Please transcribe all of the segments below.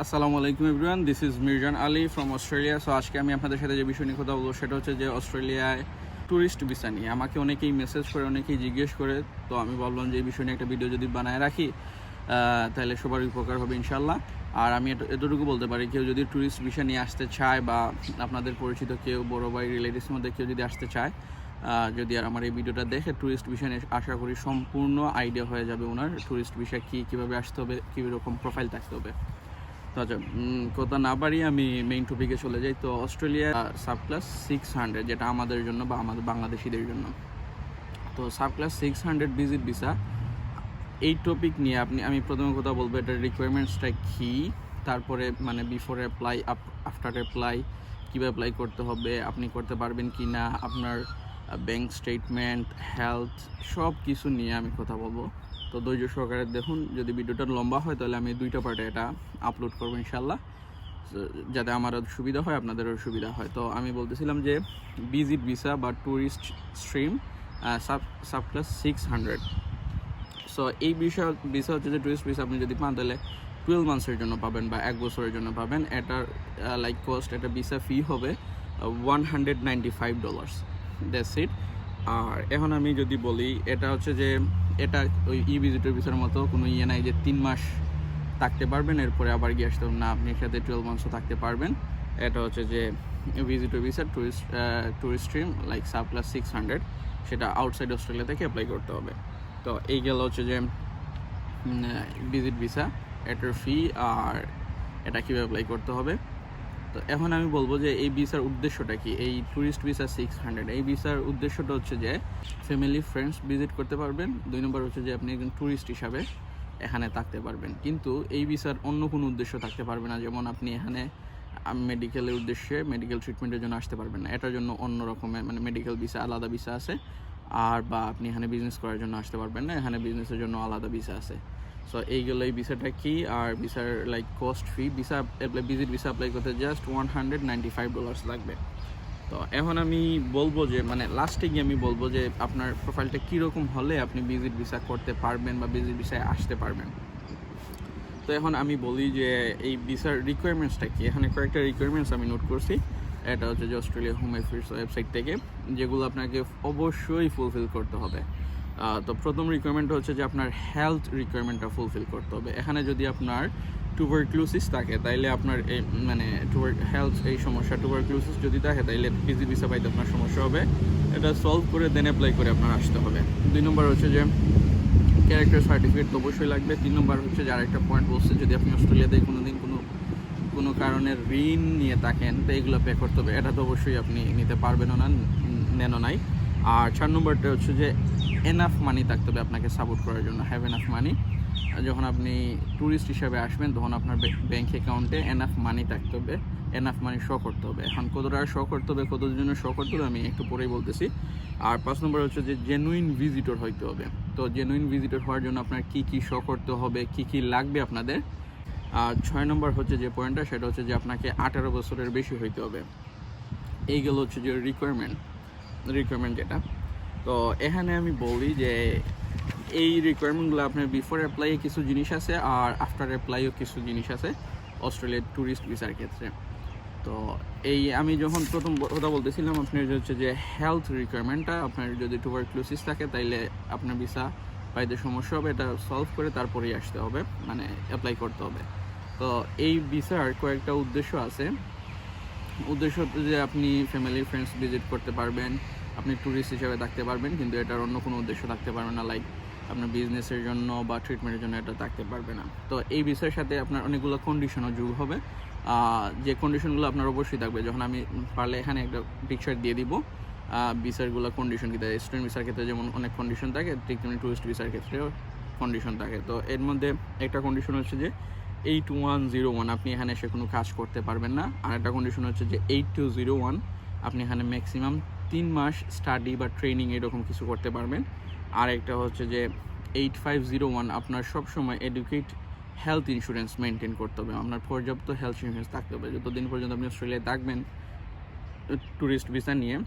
আসসালামু আলাইকুম everyone, this is Mirzan Ali from Australia. So আজকে আমি আপনাদের সাথে যে বিষয় নিয়ে কথা বলবো সেটা হচ্ছে যে অস্ট্রেলিয়ায় ট্যুরিস্ট ভিসা নিয়ে আমাকে অনেকেই মেসেজ করে, অনেকেই জিজ্ঞেস করে। তো আমি ভাবলাম যে এই বিষয় নিয়ে একটা ভিডিও যদি বানায় রাখি তাহলে সবার উপকার হবে ইনশাল্লাহ। আর আমি এতটুকু বলতে পারি, কেউ যদি ট্যুরিস্ট ভিসা নিয়ে আসতে চায় বা আপনাদের পরিচিত কেউ, বড় ভাই, রিলেটিভসের মধ্যে কেউ যদি আসতে চায়, যদি আর আমার এই ভিডিওটা দেখে ট্যুরিস্ট ভিসা নিয়ে, আশা করি সম্পূর্ণ আইডিয়া হয়ে যাবে ওনার ট্যুরিস্ট ভিসা কীভাবে আসতে হবে, কীরকম প্রোফাইল থাকতে হবে। তো আচ্ছা, কথা না বাড়িয়ে আমি মেইন টপিকে চলে যাই। তো অস্ট্রেলিয়া সাবক্লাস 600, যেটা আমাদের জন্য বা আমাদের বাংলাদেশিদের জন্য। তো সাবক্লাস 600 ভিজিট ভিসা, এই টপিক নিয়ে আমি প্রথমে কথা বলবো এটার রিকোয়ারমেন্টসটা কী, তারপরে মানে বিফোর অ্যাপ্লাই, আফটার অ্যাপ্লাই, কীভাবে অ্যাপ্লাই করতে হবে, আপনি করতে পারবেন কি না, আপনার ব্যাংক স্টেটমেন্ট, হেলথ, সব কিছু নিয়ে আমি কথা বলবো। তো ধৈর্য সহকারে দেখুন। যদি ভিডিওটা লম্বা হয় তাহলে আমি 2টা পার্টে এটা আপলোড করবো ইনশাল্লাহ, যাতে আমারও সুবিধা হয় আপনাদেরও সুবিধা হয়। তো আমি বলতেছিলাম যে ভিজিট ভিসা বা ট্যুরিস্ট স্ট্রিম সাবক্লাস 600। সো এই ভিসা হচ্ছে যে ট্যুরিস্ট ভিসা আপনি যদি পান তাহলে 12 মান্থসের জন্য পাবেন বা 1 বছরের জন্য পাবেন। এটার কস্ট, এটা ভিসা ফি হবে $195, দ্যাটস ইট। আর এখন আমি যদি বলি, এটা হচ্ছে যে এটা ওই ভিজিটর ভিসার মতো কোনো নাই যে 3 মাস থাকতে পারবেন এরপরে আবার গিয়ে আসতে হবে না, আপনি সাথে 12 মান্থসও থাকতে পারবেন। এটা হচ্ছে যে visitor visa tourist stream subclass 600, সেটা আউটসাইড অস্ট্রেলিয়া থেকে অ্যাপ্লাই করতে হবে। তো এই গেল হচ্ছে যে ভিজিট ভিসা, এটার ফি আর এটা কীভাবে অ্যাপ্লাই করতে হবে। তো এখন আমি বলবো যে এই ভিসার উদ্দেশ্যটা কি। এই ট্যুরিস্ট ভিসা 600, এই ভিসার উদ্দেশ্যটা হচ্ছে যে ফ্যামিলি ফ্রেন্ডস ভিজিট করতে পারবেন। 2 নম্বর হচ্ছে যে আপনি একজন ট্যুরিস্ট হিসাবে এখানে থাকতে পারবেন। কিন্তু এই ভিসার অন্য কোনো উদ্দেশ্য থাকতে পারবে না, যেমন আপনি এখানে মেডিকেলের উদ্দেশ্যে, মেডিকেল ট্রিটমেন্টের জন্য আসতে পারবেন না, এটার জন্য অন্য রকমের মানে মেডিকেল ভিসা আলাদা ভিসা আছে। আর বা আপনি এখানে বিজনেস করার জন্য আসতে পারবেন না, এখানে বিজনেসের জন্য আলাদা ভিসা আছে। সো এইগুলো এই ভিসাটা কি, আর ভিসার কস্ট ফি, ভিজিট ভিসা অ্যাপ্লাই করতে জাস্ট $195 লাগবে। তো এখন আমি বলবো যে মানে লাস্টে গিয়ে আমি বলবো যে আপনার প্রোফাইলটা কীরকম হলে আপনি ভিজিট ভিসা করতে পারবেন বা ভিজিট ভিসায় আসতে পারবেন। তো এখন আমি বলি যে এই ভিসার রিকোয়ারমেন্টসটা কি। এখানে কয়েকটা রিকোয়ারমেন্টস আমি নোট করছি। এটা হচ্ছে যে অস্ট্রেলিয়া হোম অ্যাফেয়ার্স ওয়েবসাইট থেকে, যেগুলো আপনাকে অবশ্যই ফুলফিল করতে হবে। তো প্রথম রিকোয়ারমেন্ট হচ্ছে যে আপনার হেলথ রিকোয়ারমেন্টটা ফুলফিল করতে হবে। এখানে যদি আপনার টুবারক্লোসিস থাকে তাইলে আপনার এই মানে হেলথ এই সমস্যা, টুবারক্লোসিস যদি থাকে তাইলে ভিজিট ভিসা পাইতে আপনার সমস্যা হবে। এটা সলভ করে দেন অ্যাপ্লাই করে আপনার আসতে হবে। 2 নম্বর হচ্ছে যে ক্যারেক্টার সার্টিফিকেট তো অবশ্যই লাগবে। 3 নম্বর হচ্ছে যে আরেকটা পয়েন্ট বলছে, যদি আপনি অস্ট্রেলিয়াতে কোনো কারণে ঋণ নিয়ে থাকেন তো এইগুলো পে করতে হবে। এটা তো অবশ্যই আপনি নিতে পারবেনও না, নেনও নাই। আর 4 নম্বরটা হচ্ছে যে এনাফ মানি থাকতে হবে আপনাকে সাপোর্ট করার জন্য, হ্যাভ এনাফ মানি। যখন আপনি ট্যুরিস্ট হিসাবে আসবেন তখন আপনার ব্যাঙ্ক অ্যাকাউন্টে এনাফ মানি থাকতে হবে, এনাফ মানি শো করতে হবে। এখন কতটা শো করতে হবে, কতদিনের জন্য শো করতে হবে আমি একটু পরেই বলতেছি। আর 5 নম্বর হচ্ছে যে জেনুইন ভিজিটর হইতে হবে। তো জেনুইন ভিজিটর হওয়ার জন্য আপনার কী শো করতে হবে, কী লাগবে আপনাদের। আর 6 নম্বর হচ্ছে যে পয়েন্টটা, সেটা হচ্ছে যে আপনাকে 18 বছরের বেশি হইতে হবে। এইগুলো হচ্ছে যে রিকোয়ারমেন্ট যেটা। তো এখানে আমি বলি যে এই রিকোয়ারমেন্টগুলো আপনার বিফোর অ্যাপ্লাইয়ে কিছু জিনিস আছে আর আফটার অ্যাপ্লাইও কিছু জিনিস আছে অস্ট্রেলিয়ার ট্যুরিস্ট ভিসার ক্ষেত্রে। তো এই আমি যখন প্রথম কথা বলতেছিলাম, আপনার হচ্ছে যে হেলথ রিকোয়ারমেন্টটা, আপনার যদি টুবারক্লোসিস থাকে তাইলে আপনার ভিসা পাইতে সমস্যা হবে, এটা সলভ করে তারপরেই আসতে হবে, মানে অ্যাপ্লাই করতে হবে। তো এই ভিসার কয়েকটা উদ্দেশ্য আছে। উদ্দেশ্য হচ্ছে যে আপনি ফ্যামিলি ফ্রেন্ডস ভিজিট করতে পারবেন, আপনি ট্যুরিস্ট হিসেবে থাকতে পারবেন, কিন্তু এটার অন্য কোনো উদ্দেশ্য থাকতে পারবে না, আপনার বিজনেসের জন্য বা ট্রিটমেন্টের জন্য এটা থাকতে পারবে না। তো এই বিষয়ের সাথে আপনার অনেকগুলো কন্ডিশনও যোগ হবে, যে কন্ডিশনগুলো আপনার অবশ্যই থাকবে। যখন আমি পারলে এখানে একটা পিকচার দিয়ে দিব ভিসারগুলো কন্ডিশন কী থাকে। স্টুডেন্ট ভিসার ক্ষেত্রে যেমন অনেক কন্ডিশন থাকে, ঠিক তেমনি টুরিস্ট ভিসার ক্ষেত্রেও কন্ডিশন থাকে। তো এর মধ্যে একটা কন্ডিশন হচ্ছে যে 8101 আপনি এখানে এসে কোনো কাজ করতে পারবেন না। আর একটা কন্ডিশন হচ্ছে যে 8201 আপনি এখানে ম্যাক্সিমাম 3 মাস স্টাডি বা ট্রেনিং এরকম কিছু করতে পারবেন। আর একটা হচ্ছে যে 8501 আপনার সবসময় এডুকেট হেলথ ইন্স্যুরেন্স মেনটেন করতে হবে, আপনার পর্যাপ্ত হেলথ ইন্স্যুরেন্স থাকতে হবে। যতদিন পর্যন্ত আপনি অস্ট্রেলিয়ায় থাকবেন ট্যুরিস্ট ভিসা নিয়ে,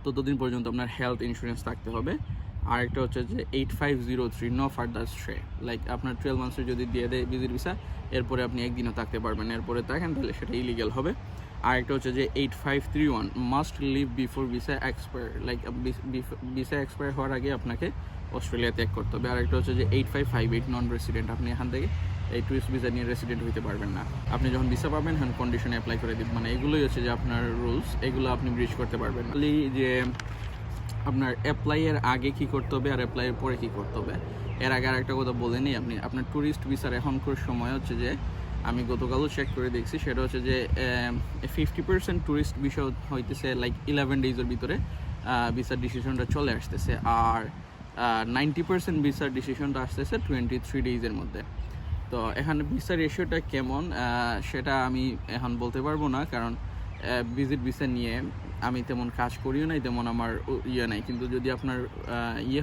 ততদিন পর্যন্ত আপনার হেলথ ইন্স্যুরেন্স থাকতে হবে। আরেকটা হচ্ছে যে 8503 নো ফার্দার স্টে, লাইক আপনার 12 মান্থসের যদি দিয়ে দেয় ভিজিট ভিসা, এরপরে আপনি একদিনও থাকতে পারবেন, এরপরে থাকেন তাহলে সেটা ইলিগাল হবে। আরেকটা হচ্ছে যে 8531 must leave before visa expire, like visa expire হওয়ার আগে আপনাকে অস্ট্রেলিয়া ত্যাগ করতে হবে। আরেকটা হচ্ছে যে 8558 নন রেসিডেন্ট, আপনি এখান থেকে এই টুরিস্ট ভিসা নিয়ে রেসিডেন্ট হতে পারবেন না। আপনি যখন ভিসা পাবেন হ্যান্ড কন্ডিশনে অ্যাপ্লাই করে দিবেন, মানে এগুলোই হচ্ছে যে আপনার রুলস, এগুলো আপনি ব্রিজ করতে পারবেন না। যে আপনার অ্যাপ্লাইয়ের আগে কি করতে হবে আর অ্যাপ্লাইয়ের পরে কি করতে হবে, এর আগে আরেকটা কথা বলে নিই। আপনি আপনার ট্যুরিস্ট ভিসার এখনকার সময় হচ্ছে যে আমি গতকালও চেক করে দেখছি, সেটা হচ্ছে যে 50% ট্যুরিস্ট ভিসা হইতেছে লাইক 11 ডেজের ভিতরে ভিসার ডিসিশনটা চলে আসতেছে, আর 90% ভিসার ডিসিশনটা আসতেছে 23 ডেজের মধ্যে। তো এখানে ভিসার রেশিওটা কেমন সেটা আমি এখন বলতে পারবো না, কারণ ভিজিট ভিসা নিয়ে আমি তেমন কাজ করিও নাই, তেমন আমার নাই। কিন্তু যদি আপনার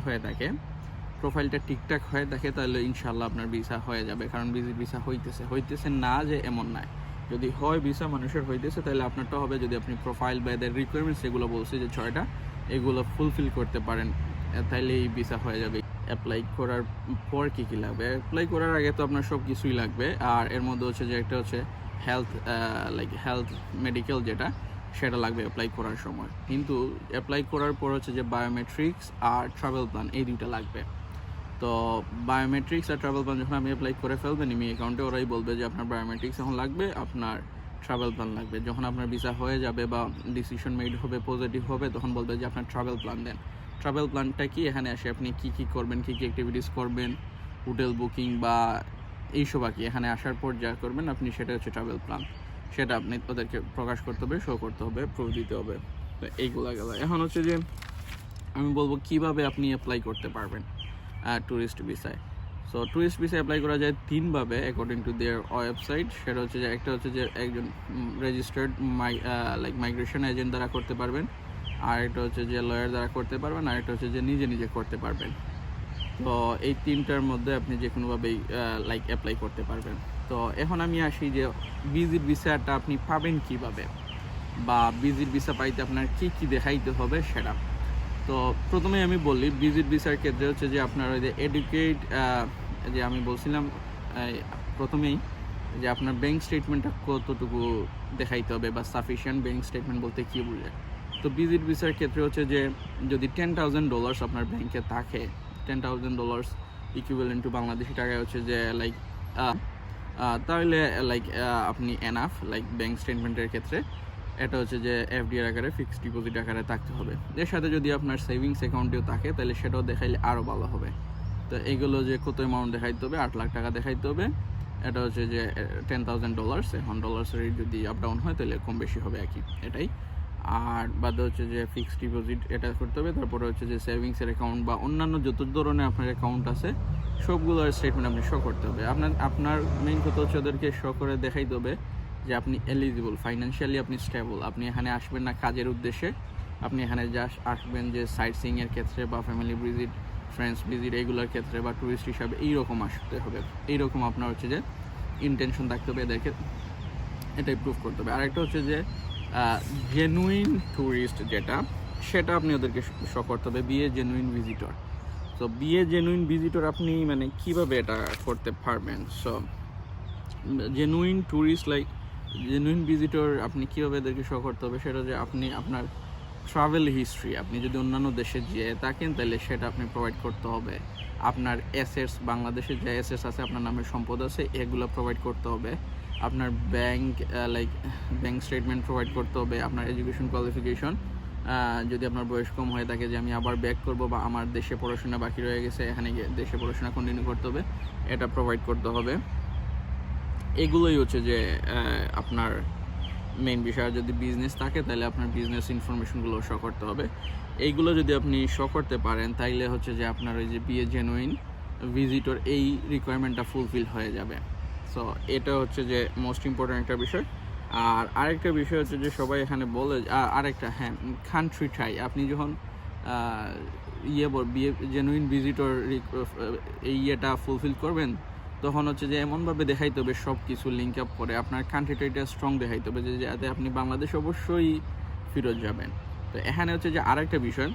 হয়ে থাকে, প্রোফাইলটা ঠিকঠাক হয়ে থাকে, তাহলে ইনশাল্লাহ আপনার ভিসা হয়ে যাবে, কারণ ভিজিট ভিসা হইতেছে না যে এমন নাই। যদি হয় ভিসা মানুষের হইতেছে, তাহলে আপনারটা হবে যদি আপনি প্রোফাইল বা এদের রিকোয়ারমেন্টস যেগুলো বলছে যে 6টা, এগুলো ফুলফিল করতে পারেন, তাইলে এই ভিসা হয়ে যাবে। অ্যাপ্লাই করার পর কী কী লাগবে? অ্যাপ্লাই করার আগে তো আপনার সব কিছুই লাগবে, আর এর মধ্যে হচ্ছে যে একটা হচ্ছে হেলথ মেডিকেল যেটা, সেটা লাগবে অ্যাপ্লাই করার সময়। কিন্তু অ্যাপ্লাই করার পর হচ্ছে যে বায়োমেট্রিক্স আর ট্রাভেল প্ল্যান, এই দুইটা লাগবে। তো বায়োমেট্রিক্স আর ট্রাভেল প্ল্যান যখন আপনি অ্যাপ্লাই করে ফেলবেন ইমি অ্যাকাউন্টে, ওরাই বলবে যে আপনার বায়োমেট্রিক্স এখন লাগবে, আপনার ট্রাভেল প্ল্যান লাগবে। যখন আপনার ভিসা হয়ে যাবে বা ডিসিশন মেড হবে, পজিটিভ হবে, তখন বলবে যে আপনার ট্রাভেল প্ল্যান দেন। ট্রাভেল প্ল্যানটা কি, এখানে আসে আপনি কী কী করবেন, কী কী অ্যাক্টিভিটিস করবেন, হোটেল বুকিং বা এইসব আর কি, এখানে আসার পর যা করবেন আপনি, সেটা হচ্ছে ট্রাভেল প্ল্যান। সেটা আপনি ওদেরকে প্রকাশ করতে হবে, শো করতে হবে, প্রুফ দিতে হবে। তো এইগুলো গেল। এখন হচ্ছে যে আমি বলবো কিভাবে আপনি অ্যাপ্লাই করতে পারবেন ট্যুরিস্ট ভিসায়। সো ট্যুরিস্ট ভিসা অ্যাপ্লাই করা যায় 3 ভাবে অ্যাকর্ডিং টু দেয়ার ওয়েবসাইট। সেটা হচ্ছে যে একটা হচ্ছে যে একজন রেজিস্টার্ড মাইগ্রেশন এজেন্ট দ্বারা করতে পারবেন, আর একটা হচ্ছে যে লয়ার দ্বারা করতে পারবেন, আর একটা হচ্ছে যে নিজে নিজে করতে পারবেন। তো এই 3টার মধ্যে আপনি যে কোনোভাবেই অ্যাপ্লাই করতে পারবেন। তো এখন আমি আসি যে ভিজিট ভিসাটা আপনি পাবেন কিভাবে, বা ভিজিট ভিসা পাইতে আপনার কী কী দেখাইতে হবে সেটা। তো প্রথমেই আমি বলি, ভিজিট ভিসার ক্ষেত্রে হচ্ছে যে আপনার ওই যে এডুকেট, যে আমি বলছিলাম প্রথমেই যে আপনার ব্যাঙ্ক স্টেটমেন্টটা কতটুকু দেখাইতে হবে, বা সাফিসিয়েন্ট ব্যাঙ্ক স্টেটমেন্ট বলতে কী বোঝায়। তো ভিজিট ভিসার ক্ষেত্রে হচ্ছে যে যদি $10,000 আপনার ব্যাংকে থাকে, $10,000 ইকুইভ্যালেন্ট টু বাংলাদেশি টাকায় হচ্ছে যে তাহলে আপনি এনাফ ব্যাঙ্ক স্টেটমেন্টের ক্ষেত্রে। এটা হচ্ছে যে এফডিআর আকারে, ফিক্সড ডিপোজিট আকারে থাকতে হবে। এর সাথে যদি আপনার সেভিংস অ্যাকাউন্টেও থাকে, তাহলে সেটাও দেখাইলে আরও ভালো হবে। তো এইগুলো যে কত অ্যামাউন্ট দেখাইতে হবে, 8 লাখ টাকা দেখাইতে হবে। এটা হচ্ছে যে $10,000, এখন ডলার্সের রেট যদি আপ ডাউন হয় তাহলে কম বেশি হবে একই, এটাই। আর বাদে হচ্ছে যে ফিক্সড ডিপোজিট এটা করতে হবে। তারপরে হচ্ছে যে সেভিংসের অ্যাকাউন্ট বা অন্যান্য যত ধরনের আপনার অ্যাকাউন্ট আছে, সবগুলোর স্টেটমেন্ট আপনি শো করতে হবে। আপনার মেইন কথা হচ্ছে ওদেরকে শো করে দেখাইতে হবে যে আপনি এলিজিবল, ফাইন্যান্সিয়ালি আপনি স্টেবল। আপনি এখানে আসবেন না কাজের উদ্দেশ্যে, আপনি এখানে জাস্ট আসবেন যে সাইট সিইংয়ের ক্ষেত্রে বা ফ্যামিলি ভিজিট, ফ্রেন্ডস ভিজিট, এইগুলোর ক্ষেত্রে, বা ট্যুরিস্ট হিসাবে এইরকম আসতে হবে। এইরকম আপনার হচ্ছে যে ইন্টেনশন থাকতে হবে, এদেরকে এটাই প্রুভ করতে হবে। আরেকটা হচ্ছে যে জেনুইন ট্যুরিস্ট যেটা, সেটা আপনি ওদেরকে শো করতে হবে, BA genuine visitor. So BA genuine visitor আপনি মানে কীভাবে এটা করতে পারবেন? So genuine tourist genuine visitor আপনি কীভাবে এদেরকে শো করতে হবে, সেটা যে আপনি আপনার ট্রাভেল হিস্ট্রি, আপনি যদি অন্যান্য দেশে যেয়ে থাকেন তাহলে সেটা আপনি প্রোভাইড করতে হবে। আপনার অ্যাসেটস, বাংলাদেশে যে অ্যাসেটস আছে, আপনার নামে সম্পদ আছে, এগুলো প্রোভাইড করতে হবে। আপনার ব্যাংক স্টেটমেন্ট প্রোভাইড করতে হবে। আপনার এডুকেশন কোয়ালিফিকেশন, যদি আপনার বয়স কম হয়ে থাকে যে আমি আবার ব্যাক করব, বা আমার দেশে পড়াশোনা বাকি রয়ে গেছে, এখানে গিয়ে দেশে পড়াশোনা কন্টিনিউ করতে হবে, এটা প্রোভাইড করতে হবে। এগুলোই হচ্ছে যে আপনার মেইন বিষয়। যদি বিজনেস থাকে তাহলে আপনার বিজনেস ইনফরমেশনগুলো শো করতে হবে। এইগুলো যদি আপনি শো করতে পারেন, তাইলে হচ্ছে যে আপনার ওই যে বিএ জেনুইন ভিজিটর, এই রিকোয়ারমেন্টটা ফুলফিল হয়ে যাবে। সো এটা হচ্ছে যে মোস্ট ইম্পর্ট্যান্ট একটা বিষয়। আর আরেকটা বিষয় হচ্ছে যে সবাই এখানে বলে, আরেকটা কান্ট্রি ট্রাই, আপনি যখন বিএ জেনুইন ভিজিটর এই ইয়েটা ফুলফিল করবেন, তখন হচ্ছে যে এমনভাবে দেখাইতে হবে সব কিছু লিঙ্ক আপ করে, আপনার কান্ট্রিটা এটা স্ট্রং দেখাইতে হবে, যে যাতে আপনি বাংলাদেশ অবশ্যই ফেরত যাবেন। তো এখানে হচ্ছে যে আরেকটা বিষয়,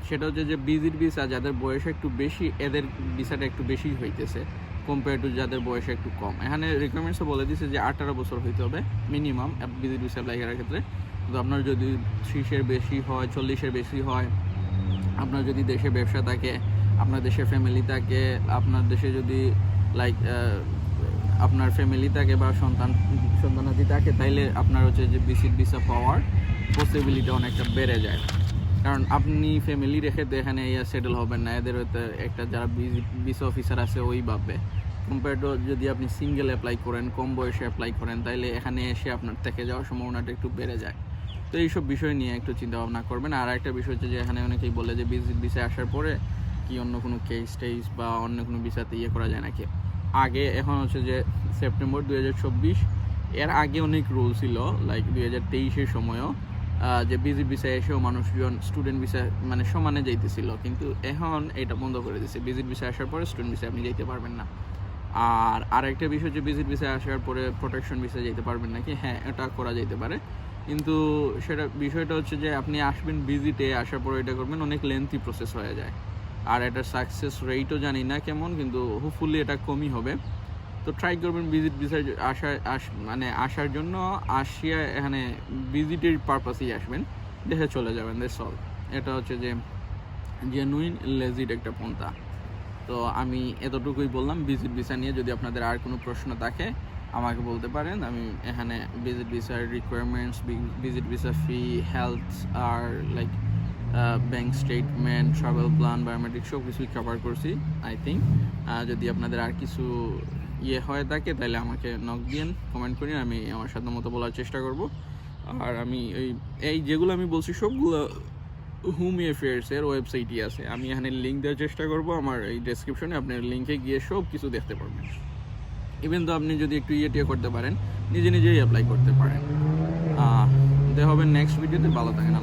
সেটা হচ্ছে যে ভিজিট ভিসা যাদের বয়স একটু বেশি, এদের ভিসাটা একটু বেশি হইতেছে কম্পেয়ার টু যাদের বয়স একটু কম। এখানে রিকোয়ারমেন্টসও বলে দিচ্ছে যে 18 বছর হইতে হবে মিনিমাম ভিজিট ভিসা অ্যাপ্লাই করার ক্ষেত্রে। তো আপনার যদি 30-এর বেশি হয়, 40-এর বেশি হয়, আপনার যদি দেশে ব্যবসা থাকে, আপনার দেশে ফ্যামিলি থাকে, আপনার দেশে যদি লাইক আপনার ফ্যামিলি থাকে বা সন্তানাদি থাকে, তাইলে আপনার হচ্ছে যে ভিজিট ভিসা পাওয়ার পসিবিলিটি অনেকটা বেড়ে যায়। কারণ আপনি ফ্যামিলি রেখে তো এখানে সেটেল হবেন না, এদের হয়তো একটা যারা ভিসা অফিসার আছে ওই ভাববে। কম্পেয়ার টু যদি আপনি সিঙ্গেল অ্যাপ্লাই করেন, কম বয়সে অ্যাপ্লাই করেন, তাইলে এখানে এসে আপনার থেকে যাওয়ার সম্ভাবনাটা একটু বেড়ে যায়। তো এইসব বিষয় নিয়ে একটু চিন্তা ভাবনা করবেন। আর একটা বিষয় হচ্ছে যে এখানে অনেকেই বলে যে ভিজিট ভিসা আসার পরে কি অন্য কোনো কেস বা অন্য কোনো ভিসাতে করা যায় নাকি। আগে এখন হচ্ছে যে সেপ্টেম্বর 2024, এর আগে অনেক রুল ছিল, লাইক 2023-এর সময়ও যে ভিজিট ভিসা এসেও মানুষজন স্টুডেন্ট ভিসা মানে সমানে যাইতেছিল, কিন্তু এখন এটা বন্ধ করে দিচ্ছে। ভিজিট ভিসা আসার পরে স্টুডেন্ট ভিসা আপনি যাইতে পারবেন না। আর আরেকটা বিষয় হচ্ছে ভিজিট ভিসা আসার পরে প্রোটেকশন ভিসা যেতে পারবেন নাকি, হ্যাঁ এটা করা যেতে পারে, কিন্তু বিষয়টা হচ্ছে যে আপনি আসবেন ভিজিটে, আসার পরে এটা করবেন, অনেক লেন্থি প্রসেস হয়ে যায়। আর এটার সাকসেস রেটও জানি না কেমন, কিন্তু হোপফুলি এটা কমই হবে। তো ট্রাই করবেন ভিজিট ভিসা আসার জন্য। আসিয়া এখানে ভিজিটের পারপাসেই আসবেন, দেখে চলে যাবেন, দ্যাটস অল। এটা হচ্ছে যে জেনুইন লেজিট একটা পন্থা। তো আমি এতটুকুই বললাম ভিজিট ভিসা নিয়ে। যদি আপনাদের আর কোনো প্রশ্ন থাকে আমাকে বলতে পারেন। আমি এখানে ভিজিট ভিসার requirements, visit visa fee, health আর like bank statement, travel plan, biometric সব কিছুই কভার করছি আই থিঙ্ক। যদি আপনাদের আর কিছু হয়ে থাকে তাহলে আমাকে নক দিন, কমেন্ট করেন, আমি আমার সাধ্য মতো বলার চেষ্টা করব। আর আমি এই যেগুলো আমি বলছি সবগুলো হোম অ্যাফেয়ার্সের ওয়েবসাইটই আছে, আমি এখানে লিঙ্ক দেওয়ার চেষ্টা করব আমার এই ডেসক্রিপশনে। আপনার লিঙ্কে গিয়ে সব কিছু দেখতে পারবেন। ইভেন তো আপনি যদি একটু করতে পারেন, নিজেই অ্যাপ্লাই করতে পারেন। দেখা হবে নেক্সট ভিডিওতে। ভালো থাকেন।